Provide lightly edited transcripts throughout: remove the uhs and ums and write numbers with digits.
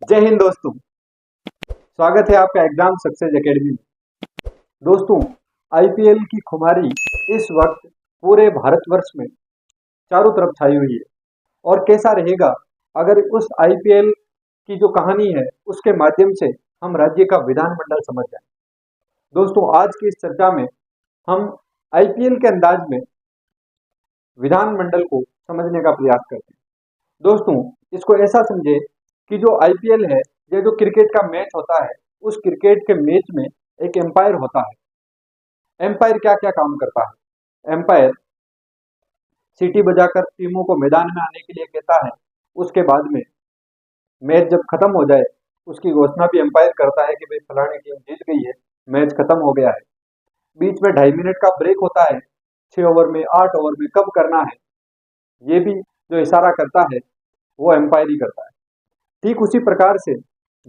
जय हिंद दोस्तों। स्वागत है आपका एग्जाम सक्सेस एकेडमी में। दोस्तों, आईपीएल की खुमारी इस वक्त पूरे भारतवर्ष में चारों तरफ छाई हुई है। और कैसा रहेगा अगर उस आईपीएल की जो कहानी है उसके माध्यम से हम राज्य का विधानमंडल समझ जाएं। दोस्तों, आज की इस चर्चा में हम आईपीएल के अंदाज में विधानमंडल को समझने का प्रयास करते हैं। दोस्तों, इसको ऐसा समझे कि जो आईपीएल है, ये जो क्रिकेट का मैच होता है, उस क्रिकेट के मैच में एक एम्पायर होता है। एम्पायर क्या क्या काम करता है? एम्पायर सीटी बजाकर टीमों को मैदान में आने के लिए कहता है। उसके बाद में मैच जब खत्म हो जाए उसकी घोषणा भी एम्पायर करता है कि भाई फलानी टीम जीत गई है, मैच खत्म हो गया है। बीच में 2.5 मिनट का ब्रेक होता है। 6 ओवर में, 8 ओवर में कब करना है, ये भी जो इशारा करता है वो एम्पायर ही करता है। ठीक उसी प्रकार से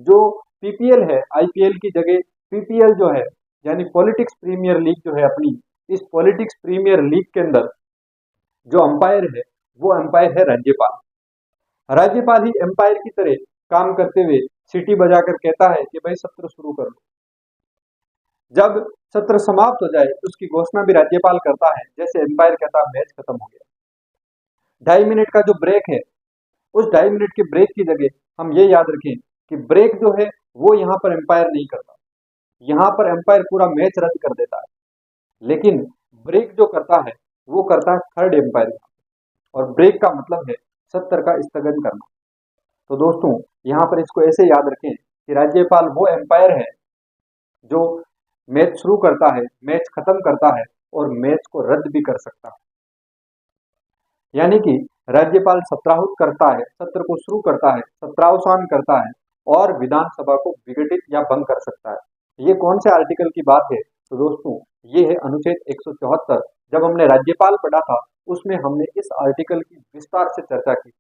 जो पीपीएल है, आईपीएल की जगह पीपीएल जो है यानी पॉलिटिक्स प्रीमियर लीग जो है अपनी, इस पॉलिटिक्स प्रीमियर लीग के अंदर जो अंपायर है वो अंपायर है राज्यपाल। राज्यपाल ही अंपायर की तरह काम करते हुए सीटी बजाकर कहता है कि भाई सत्र शुरू कर लो। जब सत्र समाप्त हो जाए तो उसकी घोषणा भी राज्यपाल करता है, जैसे अंपायर कहता है मैच खत्म हो गया। 2.5 मिनट का जो ब्रेक है, उस 2.5 मिनट के ब्रेक की जगह हम ये याद रखें कि ब्रेक जो है वो यहाँ पर एम्पायर नहीं करता। यहाँ पर एम्पायर पूरा मैच रद्द कर देता है, लेकिन ब्रेक जो करता है वो करता है थर्ड एम्पायर। और ब्रेक का मतलब है सत्र का स्थगन करना। तो दोस्तों, यहाँ पर इसको ऐसे याद रखें कि राज्यपाल वो एम्पायर है जो मैच शुरू करता है, मैच खत्म करता है और मैच को रद्द भी कर सकता है। यानी कि राज्यपाल सत्राहुत करता है, सत्र को शुरू करता है, सत्रावसान करता है और विधानसभा को विघटित या भंग कर सकता है। ये कौन से आर्टिकल की बात है? तो दोस्तों, ये है अनुच्छेद 174। जब हमने राज्यपाल पढ़ा था उसमें हमने इस आर्टिकल की विस्तार से चर्चा की।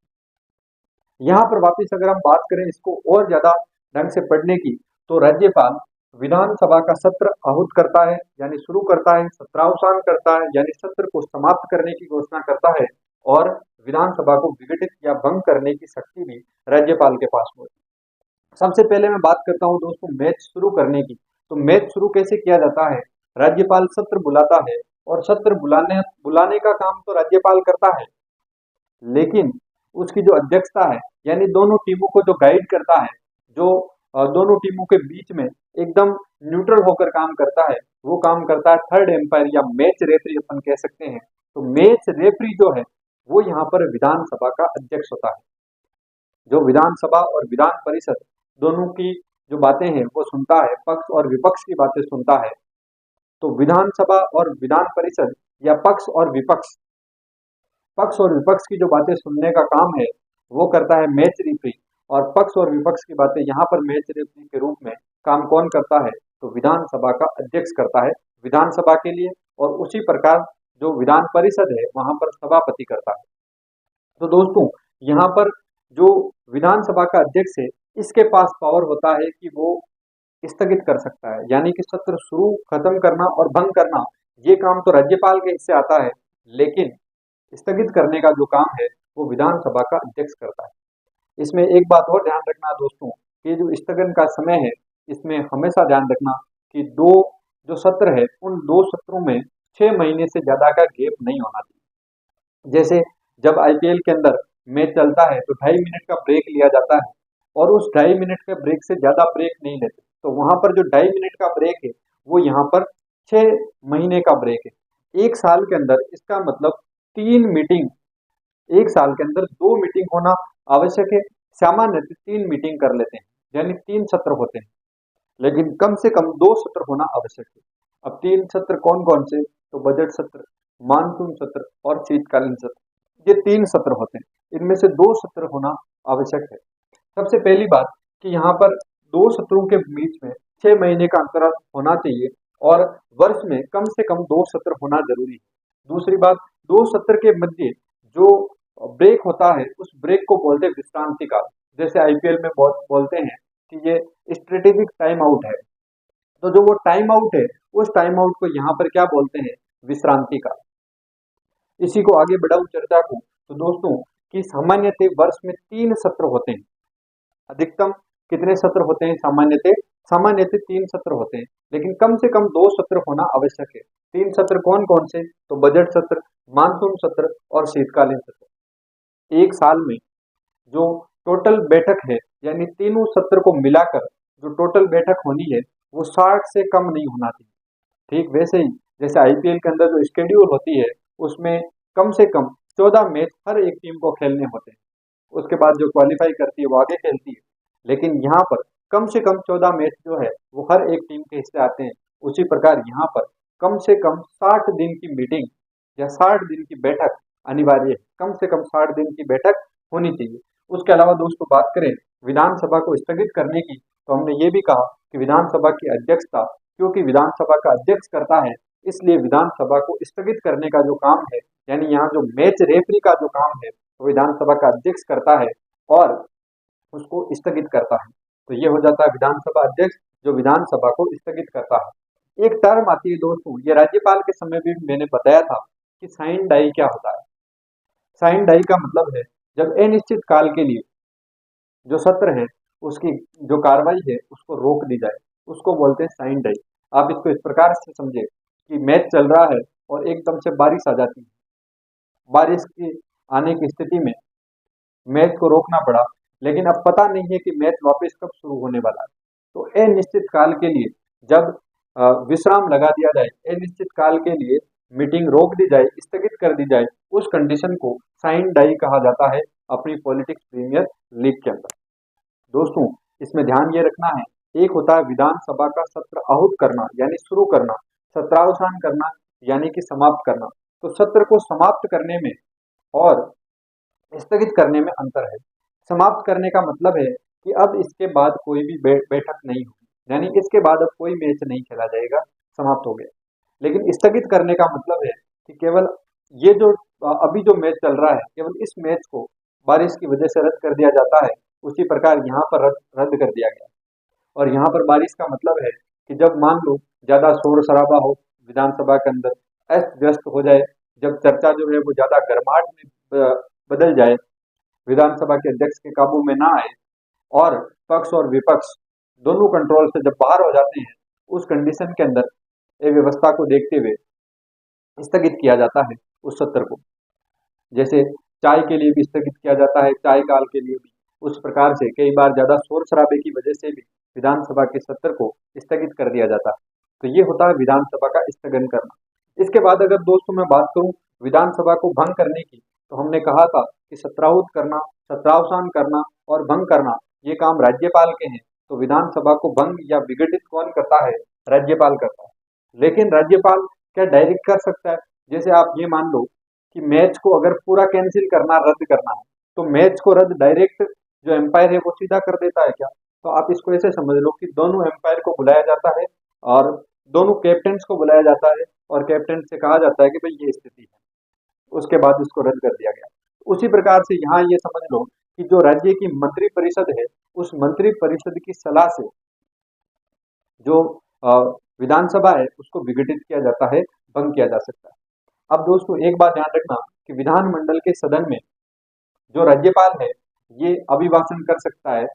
यहाँ पर वापिस अगर हम बात करें इसको और ज्यादा ढंग से पढ़ने की, तो राज्यपाल विधानसभा का सत्र आहूत करता है यानी शुरू करता है, सत्रावसान करता है यानी सत्र को समाप्त करने की घोषणा करता है और विधानसभा को विघटित या भंग करने की शक्ति भी राज्यपाल के पास होती है। सबसे पहले मैं बात करता हूं दोस्तों मैच शुरू करने की। तो मैच शुरू कैसे किया जाता है? राज्यपाल सत्र बुलाता है और सत्र बुलाने का काम तो राज्यपाल करता है, लेकिन उसकी जो अध्यक्षता है यानी दोनों टीमों को जो गाइड करता है, जो दोनों टीमों के बीच में एकदम न्यूट्रल होकर काम करता है, वो काम करता है थर्ड एम्पायर या मैच रेफरी अपन कह सकते हैं। तो मैच रेफरी जो है वो यहाँ पर विधानसभा का अध्यक्ष होता है, जो विधानसभा और विधान परिषद दोनों की जो बातें हैं वो सुनता है, पक्ष और विपक्ष की बातें सुनता है। तो विधानसभा और विधान परिषद या पक्ष और विपक्ष की जो बातें सुनने का काम है वो करता है मैच रेफरी। और पक्ष और विपक्ष की बातें यहाँ पर मैच रेफरी के रूप में काम कौन करता है? तो विधानसभा का अध्यक्ष करता है विधानसभा के लिए, और उसी प्रकार जो विधान परिषद है वहां पर सभापति करता है। तो दोस्तों, यहाँ पर जो विधानसभा का अध्यक्ष है इसके पास पावर होता है कि वो स्थगित कर सकता है, यानी कि सत्र शुरू खत्म करना और भंग करना ये काम तो राज्यपाल के हिस्से आता है, लेकिन स्थगित करने का जो काम है वो विधानसभा का अध्यक्ष करता है। इसमें एक बात और ध्यान रखना दोस्तों, कि जो स्थगन का समय है इसमें हमेशा ध्यान रखना कि दो जो सत्र है उन दो सत्रों में 6 महीने से ज्यादा का गैप नहीं होना चाहिए। जैसे जब आईपीएल के अंदर मैच चलता है तो 2.5 मिनट का ब्रेक लिया जाता है, और उस 2.5 मिनट के ब्रेक से ज्यादा ब्रेक नहीं लेते। तो वहां पर जो 2.5 मिनट का ब्रेक है वो यहाँ पर 6 महीने का ब्रेक है। एक साल के अंदर इसका मतलब 3 मीटिंग, एक साल के अंदर 2 मीटिंग होना आवश्यक है। सामान्य 3 मीटिंग कर लेते हैं यानी 3 सत्र होते हैं, लेकिन कम से कम 2 सत्र होना आवश्यक है। अब 3 सत्र कौन कौन से? तो बजट सत्र, मानसून सत्र और शीतकालीन सत्र, ये 3 सत्र होते हैं। इनमें से 2 सत्र होना आवश्यक है। सबसे पहली बात कि यहाँ पर 2 सत्रों के बीच में 6 महीने का अंतराल होना चाहिए और वर्ष में कम से कम 2 सत्र होना जरूरी है। दूसरी बात, 2 सत्र के मध्य जो ब्रेक होता है उस ब्रेक को बोलते हैं विश्रांति काल। जैसे आईपीएल में बोलते हैं कि ये स्ट्रेटेजिक टाइम आउट है, तो जो वो टाइम आउट है उस टाइम आउट को यहाँ पर क्या बोलते हैं? विश्रांति काल। इसी को आगे बढ़ाऊं चर्चा को, तो दोस्तों कि सामान्यतः वर्ष में 3 सत्र होते हैं, अधिकतम कितने सत्र होते हैं सामान्यतः 3 सत्र होते हैं, लेकिन कम से कम 2 सत्र होना आवश्यक है। 3 सत्र कौन कौन से? तो बजट सत्र, मानसून सत्र और शीतकालीन सत्र। एक साल में जो टोटल बैठक है, यानी तीनों सत्र को मिलाकर जो टोटल बैठक होनी है वो 60 से कम नहीं होना चाहिए। ठीक वैसे ही जैसे आईपीएल के अंदर जो शेड्यूल होती है उसमें कम से कम 14 मैच हर एक टीम को खेलने होते हैं। उसके बाद जो क्वालिफाई करती है वो आगे खेलती है, लेकिन यहाँ पर कम से कम 14 मैच जो है वो हर एक टीम के हिस्से आते हैं। उसी प्रकार यहाँ पर कम से कम 60 दिन की मीटिंग या 60 दिन की बैठक अनिवार्य है। कम से कम 60 दिन की बैठक होनी चाहिए। उसके अलावा दोस्तों बात करें विधानसभा को स्थगित करने की, तो हमने ये भी कहा कि विधानसभा की अध्यक्षता, क्योंकि विधानसभा का अध्यक्ष करता है, इसलिए विधानसभा को स्थगित करने का जो काम है, यानी यहाँ जो मैच रेफरी का जो काम है वो विधानसभा का अध्यक्ष करता है और उसको स्थगित करता है। तो ये हो जाता है विधानसभा अध्यक्ष जो विधानसभा को स्थगित करता है। एक टर्म आती है दोस्तों, ये राज्यपाल के समय भी मैंने बताया था कि साइन डाई क्या होता है। साइन डाई का मतलब है जब अनिश्चित काल के लिए जो सत्र है उसकी जो कार्रवाई है उसको रोक दी जाए, उसको बोलते हैं साइन डाई। आप इसको इस प्रकार से समझे कि मैच चल रहा है और एकदम से बारिश आ जाती है, बारिश की आने की स्थिति में मैच को रोकना पड़ा, लेकिन अब पता नहीं है कि मैच वापस कब शुरू होने वाला है। तो अनिश्चित काल के लिए जब विश्राम लगा दिया जाए, अनिश्चित काल के लिए मीटिंग रोक दी जाए, स्थगित कर दी जाए, उस कंडीशन को साइन डाई कहा जाता है अपनी पॉलिटिक्स प्रीमियर लीग के अंदर। दोस्तों इसमें ध्यान ये रखना है, एक होता है विधानसभा का सत्र आहूत करना यानी शुरू करना, सत्रावसान करना यानी कि समाप्त करना। तो सत्र को समाप्त करने में और स्थगित करने में अंतर है। समाप्त करने का मतलब है कि अब इसके बाद कोई भी बैठक नहीं होगी, यानी इसके बाद अब कोई मैच नहीं खेला जाएगा, समाप्त हो गया। लेकिन स्थगित करने का मतलब है कि केवल ये जो अभी जो मैच चल रहा है, केवल इस मैच को बारिश की वजह से रद्द कर दिया जाता है। उसी प्रकार यहाँ पर रद्द कर दिया गया। और यहाँ पर बारिश का मतलब है कि जब मान लो ज्यादा शोर शराबा हो विधानसभा के अंदर, अस्त व्यस्त हो जाए, जब चर्चा जो है वो ज्यादा गर्माहट में बदल जाए, विधानसभा के अध्यक्ष के काबू में ना आए और पक्ष और विपक्ष दोनों कंट्रोल से जब बाहर हो जाते हैं, उस कंडीशन के अंदर ये व्यवस्था को देखते हुए स्थगित किया जाता है उस सत्र को। जैसे चाय के लिए भी स्थगित किया जाता है, चाय काल के लिए भी। उस प्रकार से कई बार ज्यादा शोर शराबे की वजह से भी विधानसभा के सत्र को स्थगित कर दिया जाता है। तो ये होता है विधानसभा का स्थगन करना। इसके बाद अगर दोस्तों मैं बात करूं विधानसभा को भंग करने की, तो हमने कहा था कि सत्राहूत करना, सत्रावसान करना और भंग करना ये काम राज्यपाल के हैं। तो विधानसभा को भंग या विघटित कौन करता है? राज्यपाल करता है। लेकिन राज्यपाल क्या डायरेक्ट कर सकता है? जैसे आप ये मान लो कि मैच को अगर पूरा कैंसिल करना, रद्द करना है, तो मैच को रद्द डायरेक्ट जो एम्पायर है वो सीधा कर देता है क्या? तो आप इसको ऐसे समझ लो कि दोनों एम्पायर को बुलाया जाता है और दोनों कैप्टन को बुलाया जाता है और कैप्टन से कहा जाता है कि भाई ये स्थिति है, उसके बाद इसको रद्द कर दिया गया। उसी प्रकार से यहाँ ये समझ लो कि जो राज्य की मंत्री परिषद है, उस मंत्री परिषद की सलाह से जो विधानसभा है उसको विघटित किया जाता है, भंग किया जा सकता है। अब दोस्तों एक बात ध्यान रखना कि विधानमंडल के सदन में जो राज्यपाल है ये अभिभाषण कर सकता है,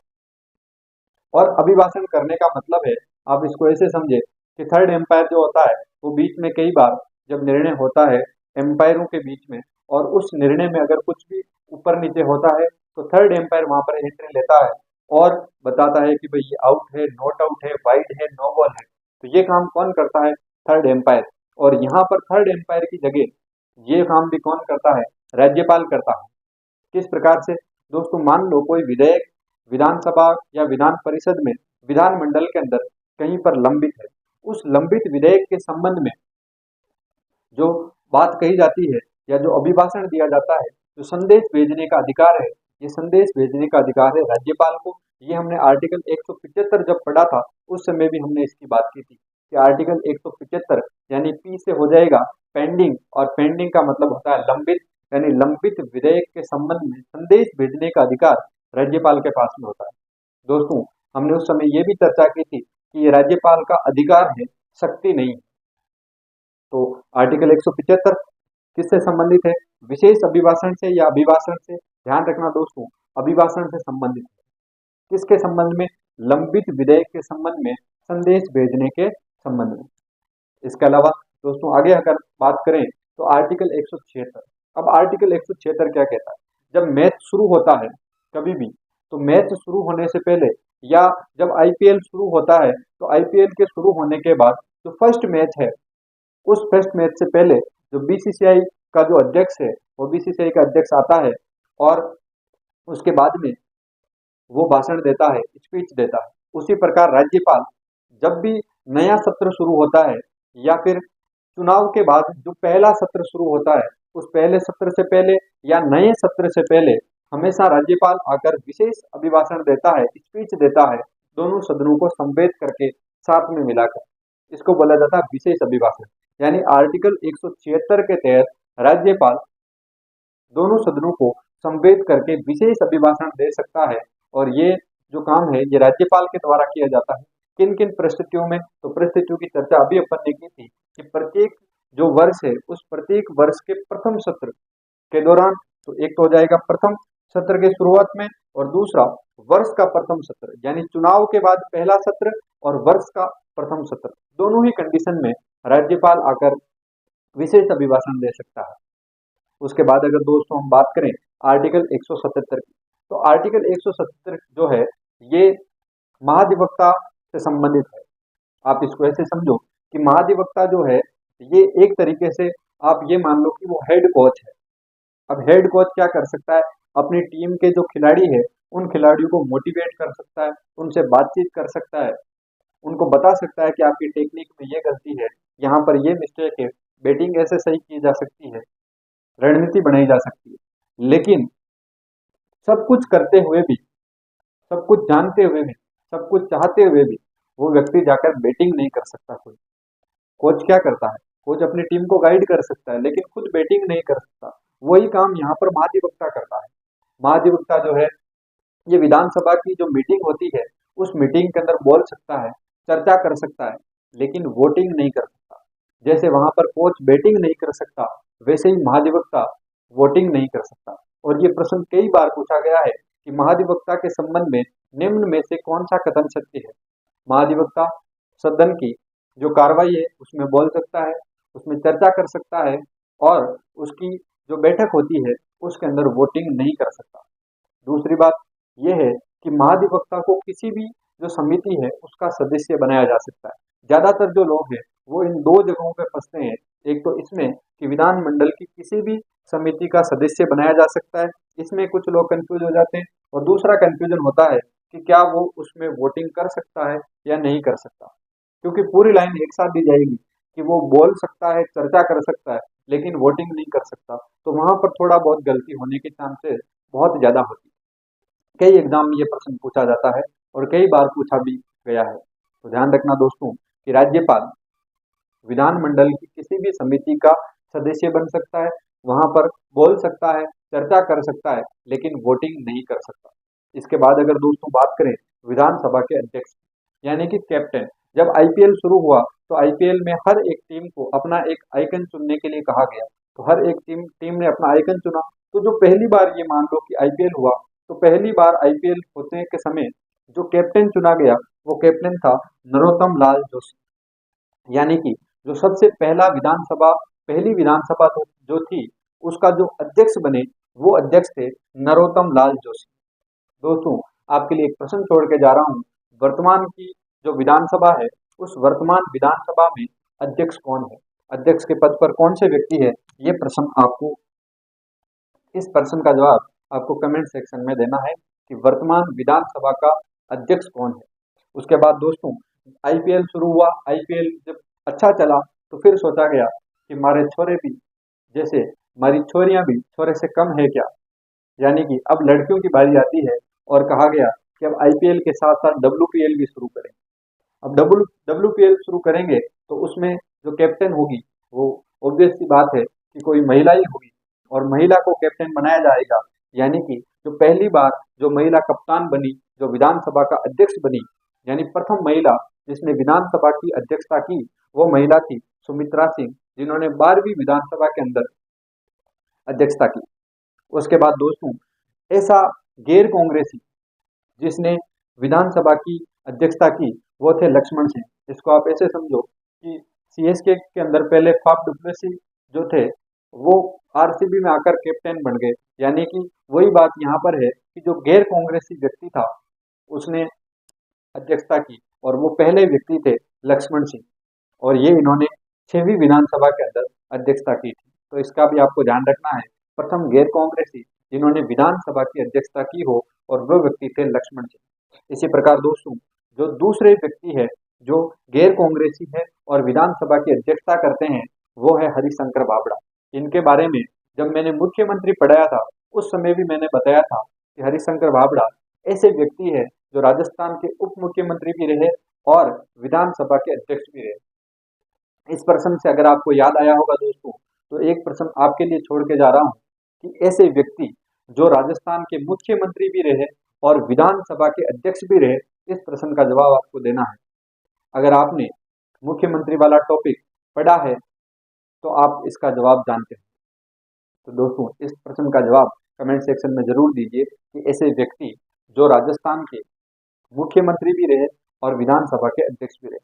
और अभिभाषण करने का मतलब है, आप इसको ऐसे समझे कि थर्ड एम्पायर जो होता है वो बीच में कई बार जब निर्णय होता है एम्पायरों के बीच में, और उस निर्णय में अगर कुछ भी ऊपर नीचे होता है तो थर्ड एम्पायर वहां पर एंट्री लेता है और बताता है कि भाई ये आउट है, नॉट आउट है, वाइड है, नो बॉल है। तो ये काम कौन करता है? Third umpire. और यहाँ पर थर्ड एम्पायर की जगह ये काम भी कौन करता है? राज्यपाल करता है। किस प्रकार से? दोस्तों मान लो कोई विधेयक विधानसभा या विधान परिषद में विधानमंडल के अंदर कहीं पर लंबित है, उस लंबित विधेयक के संबंध में जो बात कही जाती है या जो अभिभाषण दिया जाता है, जो संदेश भेजने का अधिकार है, ये संदेश भेजने का अधिकार है राज्यपाल को। ये हमने आर्टिकल 175 जब पढ़ा था उस समय भी हमने इसकी बात की थी कि आर्टिकल 175 यानी पी से हो जाएगा पेंडिंग, और पेंडिंग का मतलब होता है लंबित, यानी लंबित विधेयक के संबंध में संदेश भेजने का अधिकार राज्यपाल के पास में होता है। दोस्तों हमने उस समय ये भी चर्चा की थी कि ये राज्यपाल का अधिकार है, शक्ति नहीं। तो आर्टिकल 175 किससे संबंधित है? विशेष अभिभाषण से या अभिभाषण से? ध्यान रखना दोस्तों, अभिभाषण से संबंधित है। किसके संबंध में? लंबित विधेयक के संबंध में संदेश भेजने के संबंध में। इसके अलावा दोस्तों आगे अगर बात करें तो आर्टिकल 176। अब आर्टिकल 176 क्या कहता है? जब मैच शुरू होता है कभी भी, तो मैच शुरू होने से पहले या जब आईपीएल शुरू होता है तो आईपीएल के शुरू होने के बाद जो फर्स्ट मैच है, उस फर्स्ट मैच से पहले जो बीसीसीआई का जो अध्यक्ष है, वो बीसीसीआई का अध्यक्ष आता है और उसके बाद में वो भाषण देता है, स्पीच देता है। उसी प्रकार राज्यपाल जब भी नया सत्र शुरू होता है या फिर चुनाव के बाद जो पहला सत्र शुरू होता है, उस पहले सत्र से पहले या नए सत्र से पहले हमेशा राज्यपाल आकर विशेष अभिभाषण देता है, स्पीच देता है, दोनों सदनों को संबोधित करके साथ में मिलाकर। इसको बोला जाता है विशेष अभिभाषण। यानी आर्टिकल 176 के तहत राज्यपाल दोनों सदनों को संबोधित करके विशेष अभिभाषण दे सकता है और ये जो काम है ये राज्यपाल के द्वारा किया जाता है। किन किन परिस्थितियों में? तो परिस्थितियों की चर्चा अभी अपन ने की थी कि प्रत्येक जो वर्ष है उस प्रत्येक वर्ष के प्रथम सत्र के दौरान, तो एक तो हो जाएगा प्रथम सत्र के शुरुआत में और दूसरा वर्ष का प्रथम सत्र, यानी चुनाव के बाद पहला सत्र और वर्ष का प्रथम सत्र, दोनों ही कंडीशन में राज्यपाल आकर विशेष अभिभाषण दे सकता है। उसके बाद अगर दोस्तों हम बात करें आर्टिकल 177 की, तो आर्टिकल 177 जो है ये महाधिवक्ता से संबंधित है। आप इसको ऐसे समझो कि महाधिवक्ता जो है ये एक तरीके से आप ये मान लो कि वो हेड कोच है। अब हेड कोच क्या कर सकता है? अपनी टीम के जो खिलाड़ी है उन खिलाड़ियों को मोटिवेट कर सकता है, उनसे बातचीत कर सकता है, उनको बता सकता है कि आपकी टेक्निक में ये गलती है, यहाँ पर ये मिस्टेक है, बैटिंग ऐसे सही की जा सकती है, रणनीति बनाई जा सकती है। लेकिन सब कुछ करते हुए भी, सब कुछ जानते हुए भी, सब कुछ चाहते हुए भी वो व्यक्ति जाकर बैटिंग नहीं कर सकता। कोई कोच क्या करता है? कोच अपनी टीम को गाइड कर सकता है लेकिन खुद बैटिंग नहीं कर सकता। वही काम यहाँ पर महाधिवक्ता करता है। महाधिवक्ता जो है ये विधानसभा की जो मीटिंग होती है उस मीटिंग के अंदर बोल सकता है, चर्चा कर सकता है, लेकिन वोटिंग नहीं कर सकता। जैसे वहां पर कोच बैटिंग नहीं कर सकता, वैसे ही महाधिवक्ता वोटिंग नहीं कर सकता। और ये प्रश्न कई बार पूछा गया है कि महाधिवक्ता के संबंध में निम्न में से कौन सा कथन सत्य है? महाधिवक्ता सदन की जो कार्रवाई है उसमें बोल सकता है, उसमें चर्चा कर सकता है और उसकी जो बैठक होती है उसके अंदर वोटिंग नहीं कर सकता। दूसरी बात यह है कि महाधिवक्ता को किसी भी जो समिति है उसका सदस्य बनाया जा सकता है। ज्यादातर जो लोग हैं वो इन दो जगहों पे फंसते हैं, एक तो इसमें कि विधानमंडल की किसी भी समिति का सदस्य बनाया जा सकता है, इसमें कुछ लोग कंफ्यूज हो जाते हैं, और दूसरा कंफ्यूजन होता है कि क्या वो उसमें वोटिंग कर सकता है या नहीं कर सकता, क्योंकि पूरी लाइन एक साथ दी जाएगी कि वो बोल सकता है, चर्चा कर सकता है, लेकिन वोटिंग नहीं कर सकता, तो वहां पर थोड़ा बहुत गलती होने के चांसेस बहुत ज्यादा होती है। कई एग्जाम में ये प्रश्न पूछा जाता है और कई बार पूछा भी गया है। तो ध्यान रखना दोस्तों कि राज्यपाल विधानमंडल की किसी भी समिति का सदस्य बन सकता है, वहां पर बोल सकता है, चर्चा कर सकता है, लेकिन वोटिंग नहीं कर सकता। इसके बाद अगर दोस्तों बात करें विधानसभा के अध्यक्ष यानी कि कैप्टन, जब आईपीएल शुरू हुआ तो आईपीएल में हर एक टीम को अपना एक आइकन चुनने के लिए कहा गया, तो हर एक टीम ने अपना आइकन चुना। तो जो पहली बार ये मान लो कि आईपीएल हुआ, तो पहली बार आईपीएल होने के समय जो कैप्टन चुना गया वो कैप्टन था नरोत्तम लाल जोशी, यानी कि जो सबसे पहली विधानसभा जो थी उसका जो अध्यक्ष बने वो अध्यक्ष थे नरोत्तम लाल जोशी। दोस्तों आपके लिए एक प्रश्न छोड़ के जा रहा हूँ, वर्तमान की जो विधानसभा है उस वर्तमान विधानसभा में अध्यक्ष कौन है? अध्यक्ष के पद पर कौन से व्यक्ति है? ये प्रश्न आपको, इस प्रश्न का जवाब आपको कमेंट सेक्शन में देना है कि वर्तमान विधानसभा का अध्यक्ष कौन है। उसके बाद दोस्तों आईपीएल शुरू हुआ, आईपीएल जब अच्छा चला तो फिर सोचा गया कि हमारे छोरे भी, जैसे हमारी छोरियां भी छोरे से कम है क्या, यानी कि अब लड़कियों की बारी आती है और कहा गया कि अब आईपीएल के साथ साथ डब्ल्यूपीएल भी शुरू करें। अब डब्ल्यूपीएल शुरू करेंगे तो उसमें जो कैप्टन होगी वो ऑब्वियस सी बात है कि कोई महिला ही होगी और महिला को कैप्टन बनाया जाएगा, यानी कि जो पहली बार जो महिला कप्तान बनी, जो विधानसभा का अध्यक्ष बनी, यानी प्रथम महिला जिसने विधानसभा की अध्यक्षता की वो महिला थी सुमित्रा सिंह, जिन्होंने 12वीं विधानसभा के अंदर अध्यक्षता की। उसके बाद दोस्तों ऐसा गैर कांग्रेसी जिसने विधानसभा की अध्यक्षता की वो थे लक्ष्मण सिंह। इसको आप ऐसे समझो कि सीएसके के अंदर पहले फाफ डुप्लेसी जो थे वो आरसीबी में आकर कैप्टन बन गए। यानी कि वही बात यहाँ पर है कि जो गैर कांग्रेसी व्यक्ति था उसने अध्यक्षता की और वो पहले व्यक्ति थे लक्ष्मण सिंह, और ये इन्होंने 6वीं विधानसभा के अंदर अध्यक्षता की थी। तो इसका भी आपको ध्यान रखना है, प्रथम गैर कांग्रेसी जिन्होंने विधानसभा की अध्यक्षता की हो और वो व्यक्ति थे लक्ष्मण सिंह। इसी प्रकार दोस्तों जो दूसरे व्यक्ति है जो गैर कांग्रेसी है और विधानसभा की अध्यक्षता करते हैं वो है हरिशंकर बाबड़ा। इनके बारे में जब मैंने मुख्यमंत्री पढ़ाया था उस समय भी मैंने बताया था कि हरिशंकर बाबड़ा ऐसे व्यक्ति है जो राजस्थान के उप मुख्यमंत्री भी रहे और विधानसभा के अध्यक्ष भी रहे। इस प्रश्न से अगर आपको याद आया होगा दोस्तों तो एक प्रश्न आपके लिए छोड़ के जा रहा हूं कि ऐसे व्यक्ति जो राजस्थान के मुख्यमंत्री भी रहे और विधानसभा के अध्यक्ष भी रहे, इस प्रश्न का जवाब आपको देना है। अगर आपने मुख्यमंत्री वाला टॉपिक पढ़ा है तो आप इसका जवाब जानते हैं। तो दोस्तों इस प्रश्न का जवाब कमेंट सेक्शन में जरूर दीजिए कि ऐसे व्यक्ति जो राजस्थान के मुख्यमंत्री भी रहे और विधानसभा के अध्यक्ष भी रहे।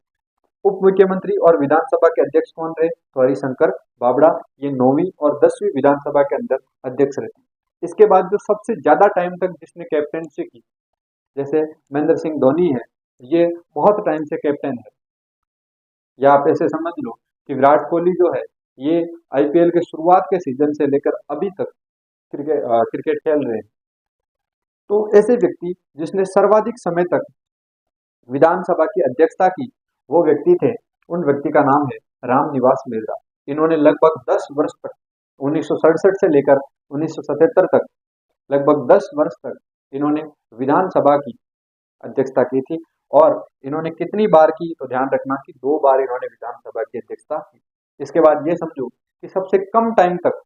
उप मुख्यमंत्री और विधानसभा के अध्यक्ष कौन रहे? तो हरिशंकर बाबड़ा, ये 9वीं और 10वीं विधानसभा के अंदर अध्यक्ष रहते। इसके बाद जो सबसे ज्यादा टाइम तक जिसने कैप्टनसी की, जैसे महेंद्र सिंह धोनी है, ये बहुत टाइम से कैप्टन है। या आप ऐसे समझ लो कि विराट कोहली जो है ये आईपीएल के शुरुआत के सीजन से लेकर अभी तक क्रिकेट खेल रहे हैं। तो ऐसे व्यक्ति जिसने सर्वाधिक समय तक विधानसभा की अध्यक्षता की वो व्यक्ति थे, उन व्यक्ति का नाम है रामनिवास मिर्जा। इन्होंने लगभग 10 वर्ष तक 1967 से लेकर 1977 तक लगभग 10 वर्ष तक इन्होंने विधानसभा की अध्यक्षता की थी। और इन्होंने कितनी बार की, तो ध्यान रखना कि 2 बार इन्होंने विधानसभा की अध्यक्षता की। इसके बाद ये समझो कि सबसे कम टाइम तक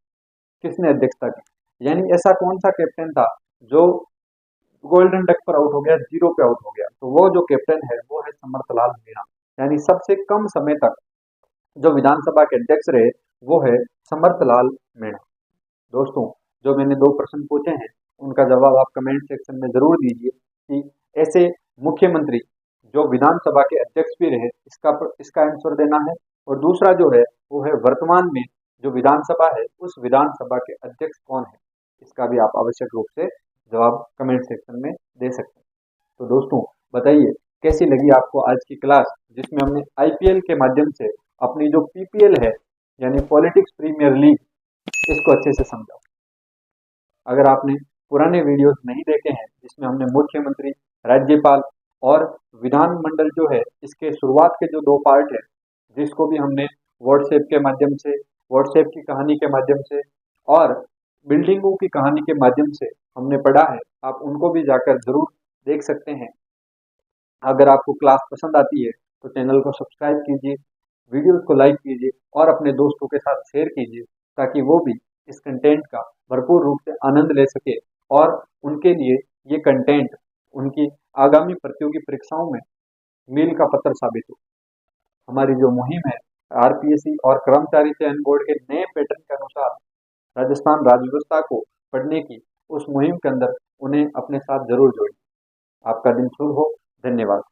किसने अध्यक्षता की, यानी ऐसा कौन सा कैप्टन था जो गोल्डन डक पर आउट हो गया, 0 पे आउट हो गया, तो वो जो कैप्टन है वो है समर्थलाल मीणा। यानी सबसे कम समय तक जो विधानसभा के अध्यक्ष रहे वो है समर्थलाल मीणा। दोस्तों जो मैंने 2 प्रश्न पूछे हैं उनका जवाब आप कमेंट सेक्शन में जरूर दीजिए कि ऐसे मुख्यमंत्री जो विधानसभा के अध्यक्ष भी रहे, इसका आंसर देना है। और दूसरा जो है वो है वर्तमान में जो विधानसभा है उस विधानसभा के अध्यक्ष कौन है, इसका भी आप आवश्यक रूप से जवाब कमेंट सेक्शन में दे सकते हैं। तो दोस्तों बताइए कैसी लगी आपको आज की क्लास, जिसमें हमने आईपीएल के माध्यम से अपनी जो पीपीएल है यानी पॉलिटिक्स प्रीमियर लीग, इसको अच्छे से समझा। अगर आपने पुराने वीडियोस नहीं देखे हैं जिसमें हमने मुख्यमंत्री, राज्यपाल और विधानमंडल जो है इसके शुरुआत के जो 2 पार्ट है, जिसको भी हमने व्हाट्सएप के माध्यम से, व्हाट्सएप की कहानी के माध्यम से और बिल्डिंगों की कहानी के माध्यम से हमने पढ़ा है, आप उनको भी जाकर जरूर देख सकते हैं। अगर आपको क्लास पसंद आती है तो चैनल को सब्सक्राइब कीजिए, वीडियोस को लाइक कीजिए और अपने दोस्तों के साथ शेयर कीजिए ताकि वो भी इस कंटेंट का भरपूर रूप से आनंद ले सके और उनके लिए ये कंटेंट उनकी आगामी प्रतियोगी परीक्षाओं में मील का पत्थर साबित हो। हमारी जो मुहिम है आरपीएससी और कर्मचारी चयन बोर्ड के नए पैटर्न के अनुसार राजस्थान राज्य व्यवस्था को पढ़ने की, उस मुहिम के अंदर उन्हें अपने साथ जरूर जोड़िए। आपका दिन शुभ हो। धन्यवाद।